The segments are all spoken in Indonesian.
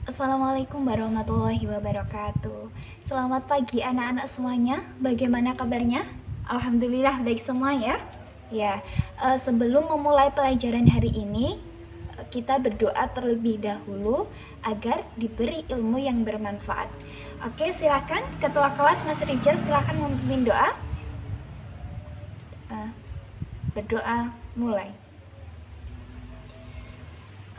Assalamualaikum warahmatullahi wabarakatuh. Selamat pagi anak-anak semuanya. Bagaimana kabarnya? Alhamdulillah baik semua ya. Sebelum memulai pelajaran hari ini, kita berdoa terlebih dahulu agar diberi ilmu yang bermanfaat. Oke, silakan Ketua kelas Mas Rijal, silakan memimpin doa. Berdoa mulai.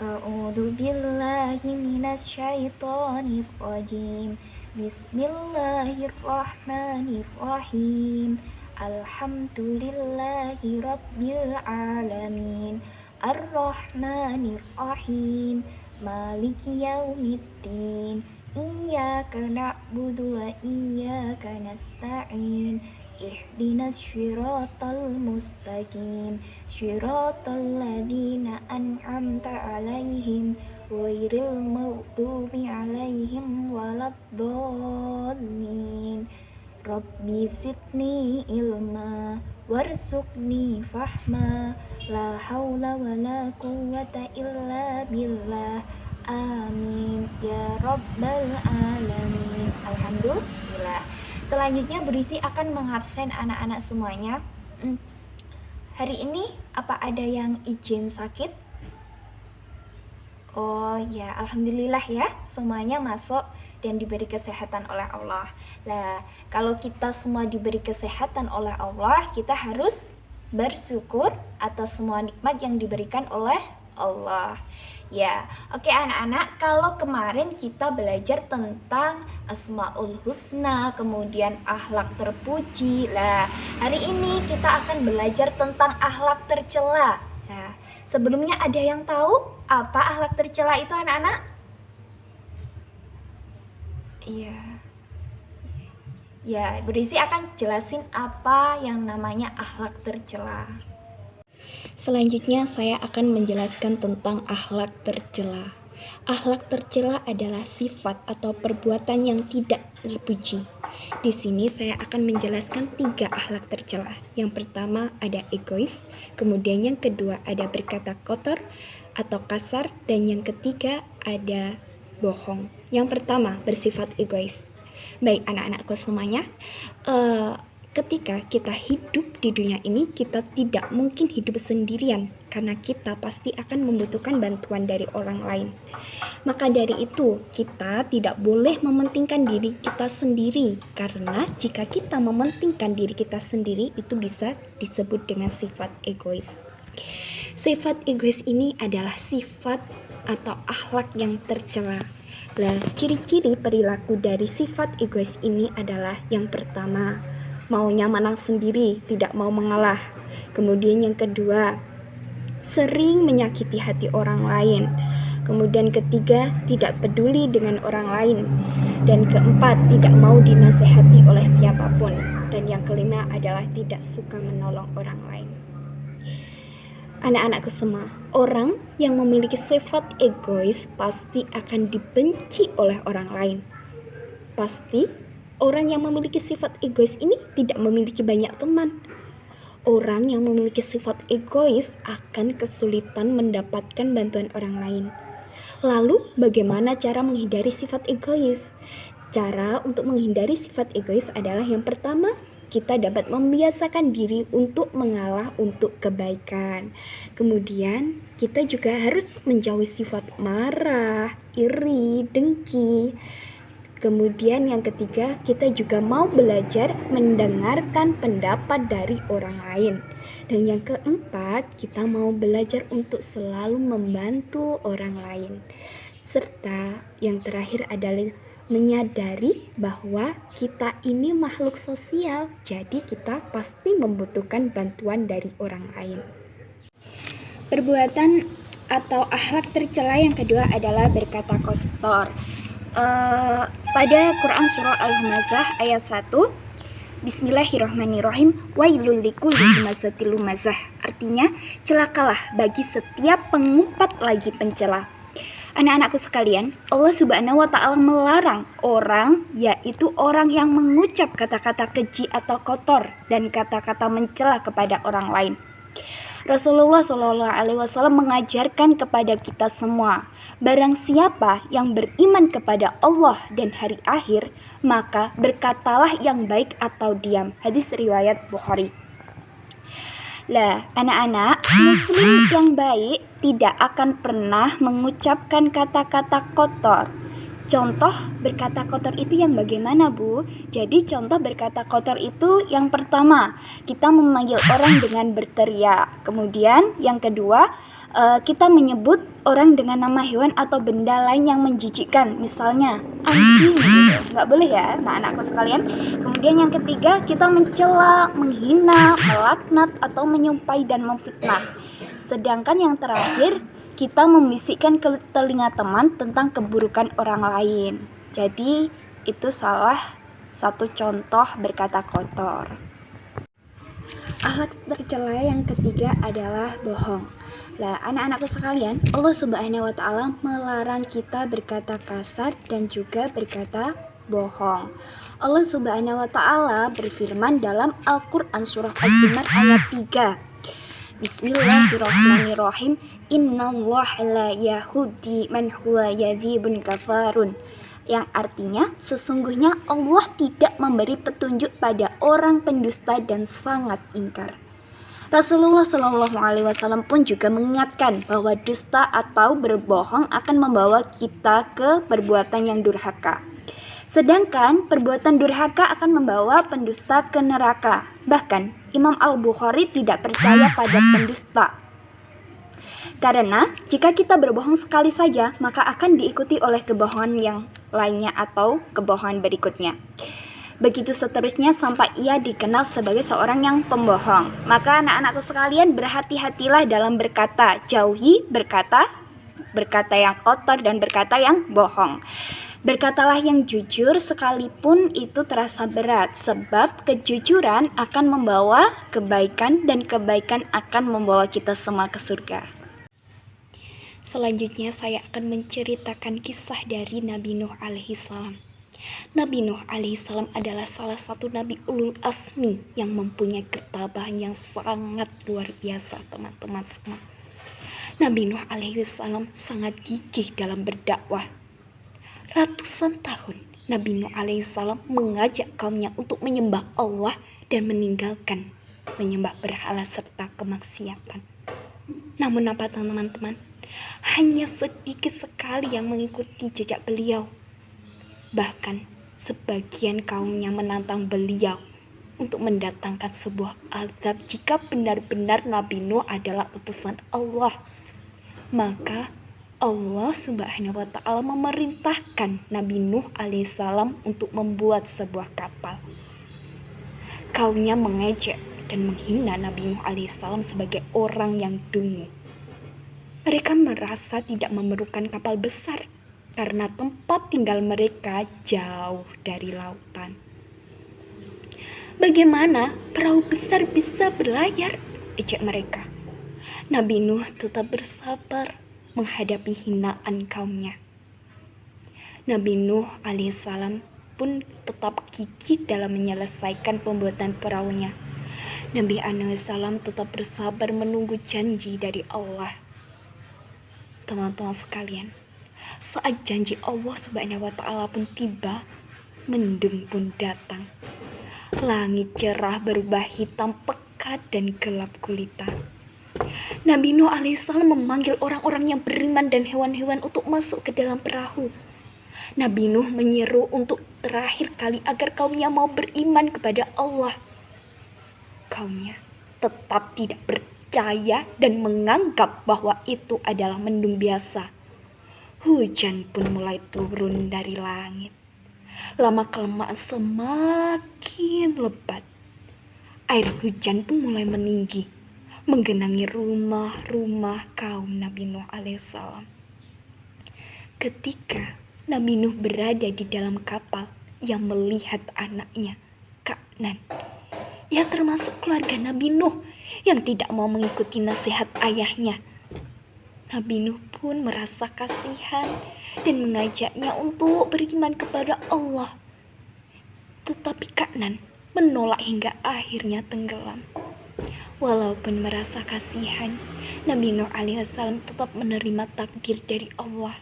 A'udzu billahi minasyaitonir rajim. Bismillahirrahmanirrahim. Alhamdulillahi rabbil alamin. Ar-Rahmanir Rahim. Maliki yaumiddin. Iyyaka na'budu wa iyyaka nasta'in. Ihdinas syiratal mustaqim, syiratal ladzina an'amta 'alaihim ghairil maghdubi 'alaihim waladdallin. Rabbi zidni ilma warzuqni fahma, la haula wala quwwata illa billah. Amin ya rabbal alamin. Alhamdulillah. Selanjutnya berisi akan mengabsen anak-anak semuanya. Hari ini apa ada yang izin sakit? Oh ya, alhamdulillah ya, semuanya masuk dan diberi kesehatan oleh Allah. Nah, kalau kita semua diberi kesehatan oleh Allah, kita harus bersyukur atas semua nikmat yang diberikan oleh Allah. Ya, oke anak-anak, kalau kemarin kita belajar tentang Asmaul Husna, kemudian akhlak terpuji. Lah, hari ini kita akan belajar tentang akhlak tercela. Nah, sebelumnya ada yang tahu apa akhlak tercela itu anak-anak? Iya. Ya, berisi akan jelasin apa yang namanya akhlak tercela. Selanjutnya saya akan menjelaskan tentang akhlak tercela. Akhlak tercela adalah sifat atau perbuatan yang tidak terpuji. Di sini saya akan menjelaskan 3 akhlak tercela. Yang pertama ada egois, kemudian yang kedua ada berkata kotor atau kasar, dan yang ketiga ada bohong. Yang pertama bersifat egois. Baik anak-anakku semuanya, ketika kita hidup di dunia ini, kita tidak mungkin hidup sendirian karena kita pasti akan membutuhkan bantuan dari orang lain. Maka dari itu, kita tidak boleh mementingkan diri kita sendiri, karena jika kita mementingkan diri kita sendiri, itu bisa disebut dengan sifat egois. Sifat egois ini adalah sifat atau akhlak yang tercela. Nah, ciri-ciri perilaku dari sifat egois ini adalah yang pertama, maunya menang sendiri, tidak mau mengalah. Kemudian yang kedua, sering menyakiti hati orang lain. Kemudian ketiga, tidak peduli dengan orang lain. Dan keempat, tidak mau dinasehati oleh siapapun. Dan yang kelima adalah tidak suka menolong orang lain. Anak-anakku semua, orang yang memiliki sifat egois pasti akan dibenci oleh orang lain. Pasti orang yang memiliki sifat egois ini tidak memiliki banyak teman. Orang yang memiliki sifat egois akan kesulitan mendapatkan bantuan orang lain. Lalu, bagaimana cara menghindari sifat egois? Cara untuk menghindari sifat egois adalah yang pertama, kita dapat membiasakan diri untuk mengalah untuk kebaikan. Kemudian, kita juga harus menjauhi sifat marah, iri, dengki. Kemudian yang ketiga, kita juga mau belajar mendengarkan pendapat dari orang lain. Dan yang keempat, kita mau belajar untuk selalu membantu orang lain. Serta yang terakhir adalah menyadari bahwa kita ini makhluk sosial, jadi kita pasti membutuhkan bantuan dari orang lain. Perbuatan atau akhlak tercela yang kedua adalah berkata kotor. Pada Quran surah Al-Humazah ayat 1, Bismillahirrahmanirrahim, wailul likulli humazatil lumazah. Artinya, celakalah bagi setiap pengumpat lagi pencela. Anak-anakku sekalian, Allah Subhanahu wa Ta'ala melarang orang, yaitu orang yang mengucap kata-kata keji atau kotor dan kata-kata mencela kepada orang lain. Rasulullah SAW mengajarkan kepada kita semua, barang siapa yang beriman kepada Allah dan hari akhir, maka berkatalah yang baik atau diam. Hadis riwayat Bukhari. Lah, anak-anak, muslim yang baik tidak akan pernah mengucapkan kata-kata kotor. Contoh berkata kotor itu yang bagaimana, Bu? Jadi contoh berkata kotor itu yang pertama, kita memanggil orang dengan berteriak. Kemudian yang kedua, kita menyebut orang dengan nama hewan atau benda lain yang menjijikkan. Misalnya anjing gitu. Nggak boleh ya, anak-anakku sekalian. Kemudian yang ketiga, kita mencela, menghina, melaknat atau menyumpahi dan memfitnah. Sedangkan yang terakhir, kita membisikkan ke telinga teman tentang keburukan orang lain. Jadi itu salah satu contoh berkata kotor. Akhlak tercela yang ketiga adalah bohong. Lah, anak-anakku sekalian, Allah Subhanahu wa taala melarang kita berkata kasar dan juga berkata bohong. Allah Subhanahu wa taala berfirman dalam Al-Qur'an surah Az-Zumar ayat 3. Bismillahirrahmanirrahim. Innallaha la yahdi man huwa yadzibun kafarun. Yang artinya, sesungguhnya Allah tidak memberi petunjuk pada orang pendusta dan sangat ingkar. Rasulullah SAW pun juga mengingatkan bahwa dusta atau berbohong akan membawa kita ke perbuatan yang durhaka. Sedangkan perbuatan durhaka akan membawa pendusta ke neraka. Bahkan Imam Al-Bukhari tidak percaya pada pendusta. Karena jika kita berbohong sekali saja, maka akan diikuti oleh kebohongan yang lainnya atau kebohongan berikutnya. Begitu seterusnya sampai ia dikenal sebagai seorang yang pembohong. Maka anak-anakku sekalian, berhati-hatilah dalam berkata. Jauhi berkata yang kotor dan berkata yang bohong. Berkatalah yang jujur sekalipun itu terasa berat, sebab kejujuran akan membawa kebaikan dan kebaikan akan membawa kita semua ke surga. Selanjutnya saya akan menceritakan kisah dari Nabi Nuh alaihissalam. Nabi Nuh alaihissalam adalah salah satu Nabi Ulul Azmi yang mempunyai ketabahan yang sangat luar biasa, teman-teman semua. Nabi Nuh alaihissalam sangat gigih dalam berdakwah. Ratusan tahun Nabi Nuh alaihissalam mengajak kaumnya untuk menyembah Allah dan meninggalkan menyembah berhala serta kemaksiatan. Namun apa teman-teman? Hanya sedikit sekali yang mengikuti jejak beliau. Bahkan sebagian kaumnya menantang beliau untuk mendatangkan sebuah azab jika benar-benar Nabi Nuh adalah utusan Allah. Maka Allah Subhanahu wa taala memerintahkan Nabi Nuh alaihissalam untuk membuat sebuah kapal. Kaumnya mengejek dan menghina Nabi Nuh alaihissalam sebagai orang yang dungu. Mereka merasa tidak memerlukan kapal besar karena tempat tinggal mereka jauh dari lautan. Bagaimana perahu besar bisa berlayar? Ejek mereka. Nabi Nuh tetap bersabar menghadapi hinaan kaumnya. Nabi Nuh alaihissalam pun tetap gigih dalam menyelesaikan pembuatan perahunya. Nabi alaihissalam tetap bersabar menunggu janji dari Allah. Teman-teman sekalian, saat janji Allah Subhanahu wa taala pun tiba, mendung pun datang. Langit cerah berubah hitam pekat dan gelap gulita. Nabi Nuh alaihissalam memanggil orang-orang yang beriman dan hewan-hewan untuk masuk ke dalam perahu. Nabi Nuh menyeru untuk terakhir kali agar kaumnya mau beriman kepada Allah. Kaumnya tetap tidak percaya dan menganggap bahwa itu adalah mendung biasa. Hujan pun mulai turun dari langit. Lama-kelamaan semakin lebat. Air hujan pun mulai meninggi, menggenangi rumah-rumah kaum Nabi Nuh alaihissalam. Ketika Nabi Nuh berada di dalam kapal yang melihat anaknya, Kanan, ia termasuk keluarga Nabi Nuh yang tidak mau mengikuti nasihat ayahnya. Nabi Nuh pun merasa kasihan dan mengajaknya untuk beriman kepada Allah. Tetapi Kanan menolak hingga akhirnya tenggelam. Walaupun merasa kasihan, Nabi Nuh alaihissalam tetap menerima takdir dari Allah,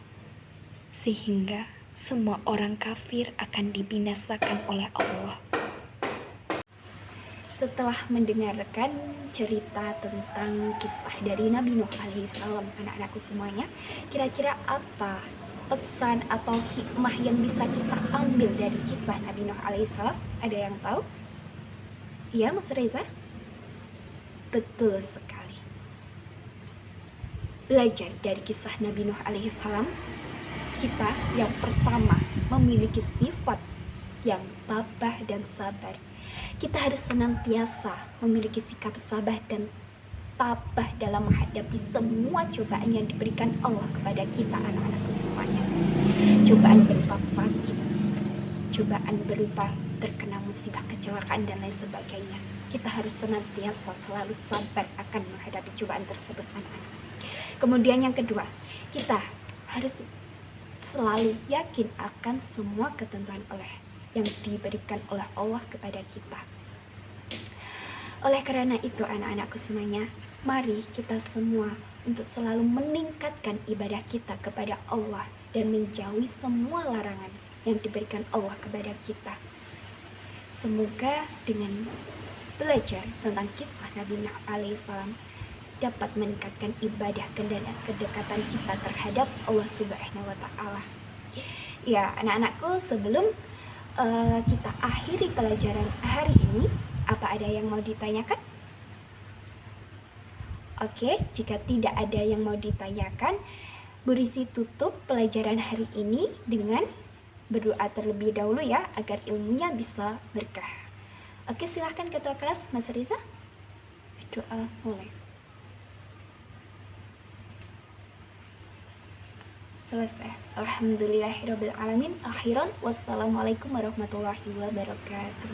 sehingga semua orang kafir akan dibinasakan oleh Allah. Setelah mendengarkan cerita tentang kisah dari Nabi Nuh alaihissalam, anak-anakku semuanya, kira-kira apa pesan atau hikmah yang bisa kita ambil dari kisah Nabi Nuh alaihissalam? Ada yang tahu? Iya, Mas Reza? Betul sekali. Belajar dari kisah Nabi Nuh alaihissalam, kita yang pertama memiliki sifat yang tabah dan sabar. Kita harus senantiasa memiliki sikap sabar dan tabah dalam menghadapi semua cobaan yang diberikan Allah kepada kita, anak-anakku semuanya. Cobaan berupa sakit, cobaan berupa terkena musibah, kecelakaan, dan lain sebagainya. Kita harus senantiasa selalu sabar akan menghadapi cobaan tersebut, anak-anak. Kemudian yang kedua, kita harus selalu yakin akan semua ketentuan yang diberikan oleh Allah kepada kita. Oleh karena itu, anak-anakku semuanya, mari kita semua untuk selalu meningkatkan ibadah kita kepada Allah dan menjauhi semua larangan yang diberikan Allah kepada kita. Semoga dengan belajar tentang kisah Nabi Nuh alaihissalam dapat meningkatkan ibadah dan kedekatan kita terhadap Allah Subhanahu wa Ta'ala. Ya, anak-anakku, sebelum kita akhiri pelajaran hari ini, apa ada yang mau ditanyakan? Oke, jika tidak ada yang mau ditanyakan, Bu Risi tutup pelajaran hari ini dengan berdoa terlebih dahulu ya, agar ilmunya bisa berkah. Oke, silahkan ketua kelas Mas Riza. Doa mulai. Selesai. Alhamdulillahirabbil alamin. Akhiran, wassalamualaikum warahmatullahi wabarakatuh.